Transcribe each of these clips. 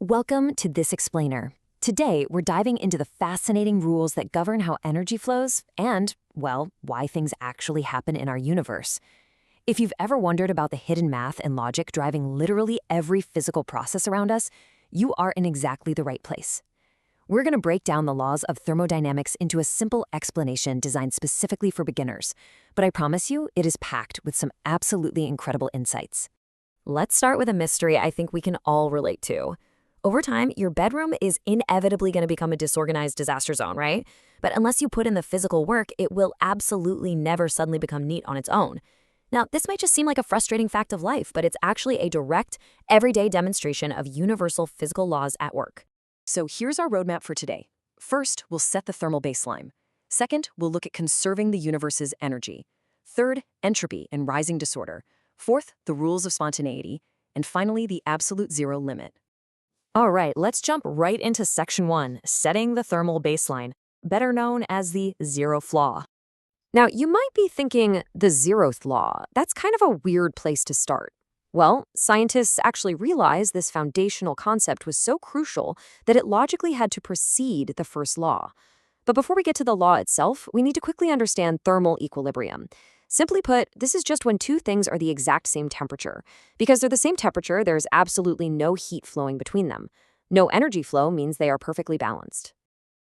Welcome to This Explainer. Today, we're diving into the fascinating rules that govern how energy flows and, well, why things actually happen in our universe. If you've ever wondered about the hidden math and logic driving literally every physical process around us, you are in exactly the right place. We're going to break down the laws of thermodynamics into a simple explanation designed specifically for beginners, but I promise you it is packed with some absolutely incredible insights. Let's start with a mystery I think we can all relate to. Over time, your bedroom is inevitably going to become a disorganized disaster zone, right? But unless you put in the physical work, it will absolutely never suddenly become neat on its own. Now, this might just seem like a frustrating fact of life, but it's actually a direct, everyday demonstration of universal physical laws at work. So here's our roadmap for today. First, we'll set the thermal baseline. Second, we'll look at conserving the universe's energy. Third, entropy and rising disorder. Fourth, the rules of spontaneity. And finally, the absolute zero limit. All right, let's jump right into Section 1, setting the thermal baseline, better known as the zeroth law. Now, you might be thinking, the zeroth law, that's kind of a weird place to start. Well, scientists actually realized this foundational concept was so crucial that it logically had to precede the first law. But before we get to the law itself, we need to quickly understand thermal equilibrium. Simply put, this is just when two things are the exact same temperature. Because they're the same temperature, there's absolutely no heat flowing between them. No energy flow means they are perfectly balanced.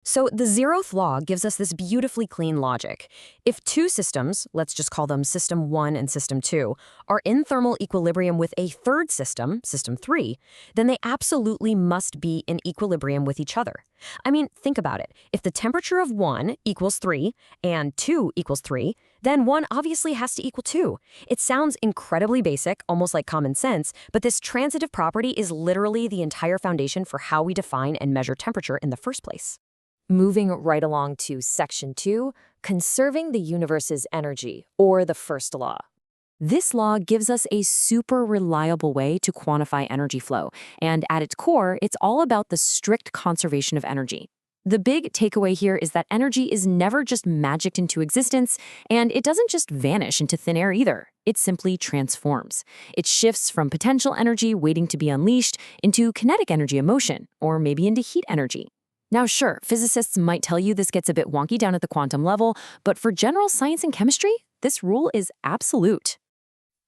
So the zeroth law gives us this beautifully clean logic. If two systems, let's just call them System 1 and System 2, are in thermal equilibrium with a third system, System 3, then they absolutely must be in equilibrium with each other. I mean, think about it. If the temperature of 1 equals 3 and 2 equals 3, then 1 obviously has to equal 2. It sounds incredibly basic, almost like common sense, but this transitive property is literally the entire foundation for how we define and measure temperature in the first place. Moving right along to Section 2, conserving the universe's energy, or the first law. This law gives us a super reliable way to quantify energy flow, and at its core, it's all about the strict conservation of energy. The big takeaway here is that energy is never just magicked into existence, and it doesn't just vanish into thin air either. It simply transforms. It shifts from potential energy waiting to be unleashed into kinetic energy in motion, or maybe into heat energy. Now, sure, physicists might tell you this gets a bit wonky down at the quantum level, but for general science and chemistry, this rule is absolute.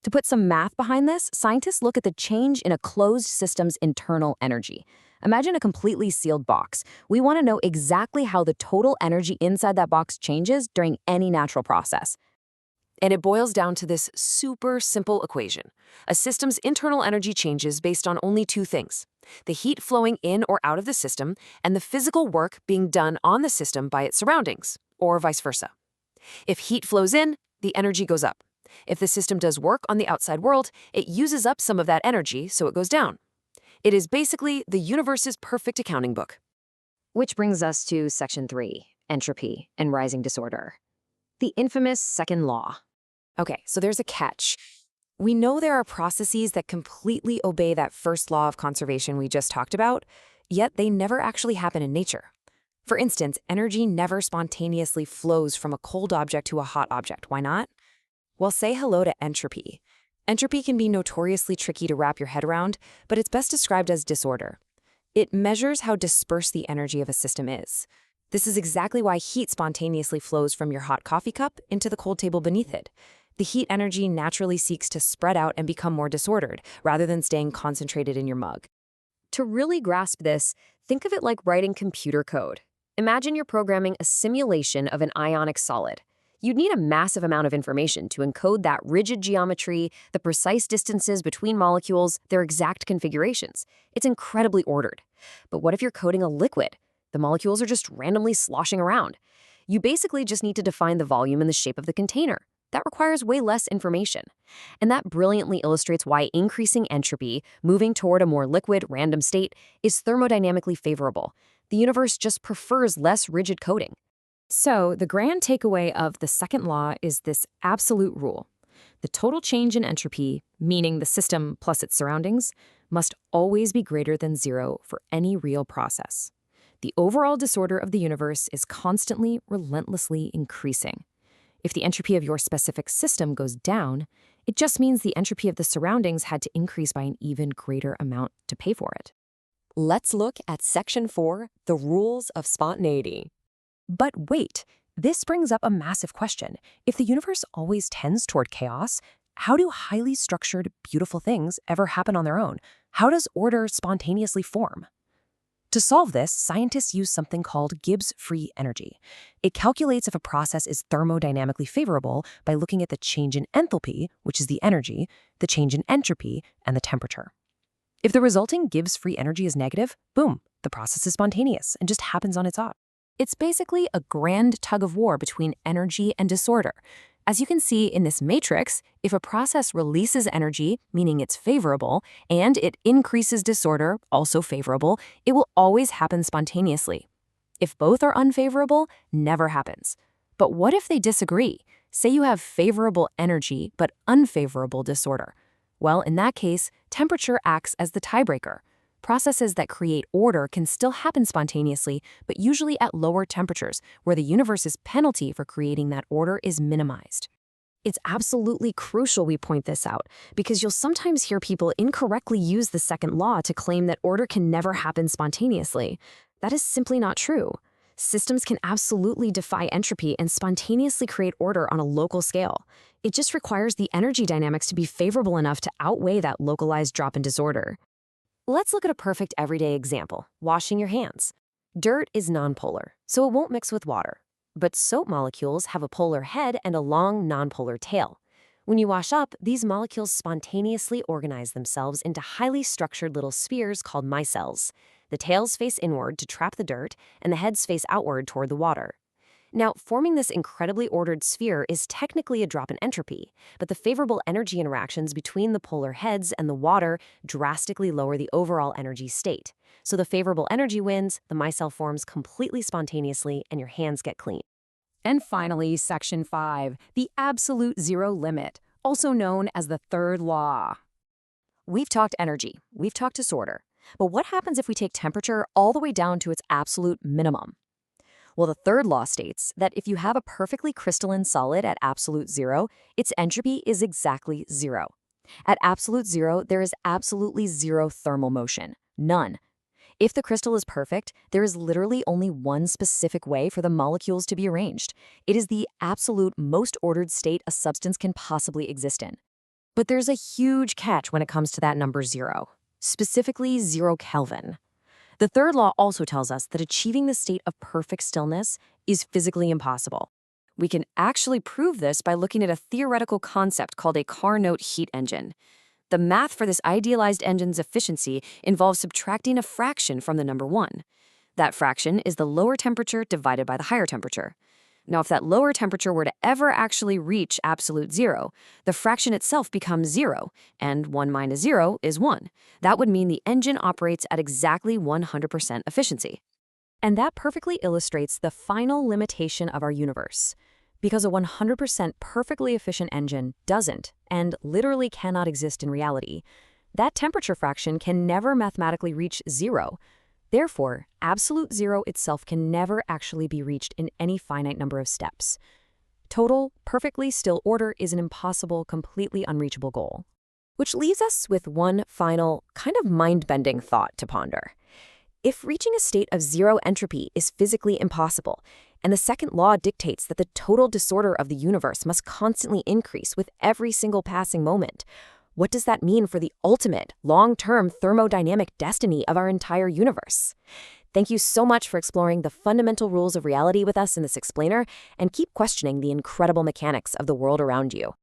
To put some math behind this, scientists look at the change in a closed system's internal energy. Imagine a completely sealed box. We want to know exactly how the total energy inside that box changes during any natural process. And it boils down to this super simple equation. A system's internal energy changes based on only two things: the heat flowing in or out of the system and the physical work being done on the system by its surroundings, or vice versa. If heat flows in, the energy goes up. If the system does work on the outside world, it uses up some of that energy, so it goes down. It is basically the universe's perfect accounting book. Which brings us to Section 3, entropy and rising disorder. The infamous second law. Okay, so there's a catch. We know there are processes that completely obey that first law of conservation we just talked about, yet they never actually happen in nature. For instance, energy never spontaneously flows from a cold object to a hot object. Why not? Well, say hello to entropy. Entropy can be notoriously tricky to wrap your head around, but it's best described as disorder. It measures how dispersed the energy of a system is. This is exactly why heat spontaneously flows from your hot coffee cup into the cold table beneath it. The heat energy naturally seeks to spread out and become more disordered, rather than staying concentrated in your mug. To really grasp this, think of it like writing computer code. Imagine you're programming a simulation of an ionic solid. You'd need a massive amount of information to encode that rigid geometry, the precise distances between molecules, their exact configurations. It's incredibly ordered. But what if you're coding a liquid? The molecules are just randomly sloshing around. You basically just need to define the volume and the shape of the container. That requires way less information. And that brilliantly illustrates why increasing entropy, moving toward a more liquid, random state, is thermodynamically favorable. The universe just prefers less rigid coding. So, the grand takeaway of the second law is this absolute rule. The total change in entropy, meaning the system plus its surroundings, must always be greater than zero for any real process. The overall disorder of the universe is constantly, relentlessly increasing. If the entropy of your specific system goes down, it just means the entropy of the surroundings had to increase by an even greater amount to pay for it. Let's look at Section 4, the rules of spontaneity. But wait, this brings up a massive question. If the universe always tends toward chaos, how do highly structured, beautiful things ever happen on their own? How does order spontaneously form? To solve this, scientists use something called Gibbs free energy. It calculates if a process is thermodynamically favorable by looking at the change in enthalpy, which is the energy, the change in entropy, and the temperature. If the resulting Gibbs free energy is negative, boom, the process is spontaneous and just happens on its own. It's basically a grand tug of war between energy and disorder. As you can see in this matrix, if a process releases energy, meaning it's favorable, and it increases disorder, also favorable, it will always happen spontaneously. If both are unfavorable, never happens. But what if they disagree? Say you have favorable energy but unfavorable disorder. Well, in that case, temperature acts as the tiebreaker. Processes that create order can still happen spontaneously, but usually at lower temperatures, where the universe's penalty for creating that order is minimized. It's absolutely crucial we point this out, because you'll sometimes hear people incorrectly use the second law to claim that order can never happen spontaneously. That is simply not true. Systems can absolutely defy entropy and spontaneously create order on a local scale. It just requires the energy dynamics to be favorable enough to outweigh that localized drop in disorder. Let's look at a perfect everyday example, washing your hands. Dirt is nonpolar, so it won't mix with water. But soap molecules have a polar head and a long nonpolar tail. When you wash up, these molecules spontaneously organize themselves into highly structured little spheres called micelles. The tails face inward to trap the dirt, and the heads face outward toward the water. Now, forming this incredibly ordered sphere is technically a drop in entropy, but the favorable energy interactions between the polar heads and the water drastically lower the overall energy state. So the favorable energy wins, the micelle forms completely spontaneously, and your hands get clean. And finally, Section 5, the absolute zero limit, also known as the third law. We've talked energy, we've talked disorder, but what happens if we take temperature all the way down to its absolute minimum? Well, the third law states that if you have a perfectly crystalline solid at absolute zero, its entropy is exactly zero. At absolute zero, there is absolutely zero thermal motion. None. If the crystal is perfect, there is literally only one specific way for the molecules to be arranged. It is the absolute most ordered state a substance can possibly exist in. But there's a huge catch when it comes to that number zero, specifically 0 Kelvin. The third law also tells us that achieving the state of perfect stillness is physically impossible. We can actually prove this by looking at a theoretical concept called a Carnot heat engine. The math for this idealized engine's efficiency involves subtracting a fraction from the number 1. That fraction is the lower temperature divided by the higher temperature. Now, if that lower temperature were to ever actually reach absolute zero, the fraction itself becomes 0, and 1 minus 0 is 1. That would mean the engine operates at exactly 100% efficiency. And that perfectly illustrates the final limitation of our universe. Because a 100% perfectly efficient engine doesn't, and literally cannot exist in reality, that temperature fraction can never mathematically reach 0. Therefore, absolute zero itself can never actually be reached in any finite number of steps. Total, perfectly still order is an impossible, completely unreachable goal. Which leaves us with one final, kind of mind-bending thought to ponder. If reaching a state of zero entropy is physically impossible, and the second law dictates that the total disorder of the universe must constantly increase with every single passing moment, what does that mean for the ultimate, long-term thermodynamic destiny of our entire universe? Thank you so much for exploring the fundamental rules of reality with us in this explainer, and keep questioning the incredible mechanics of the world around you.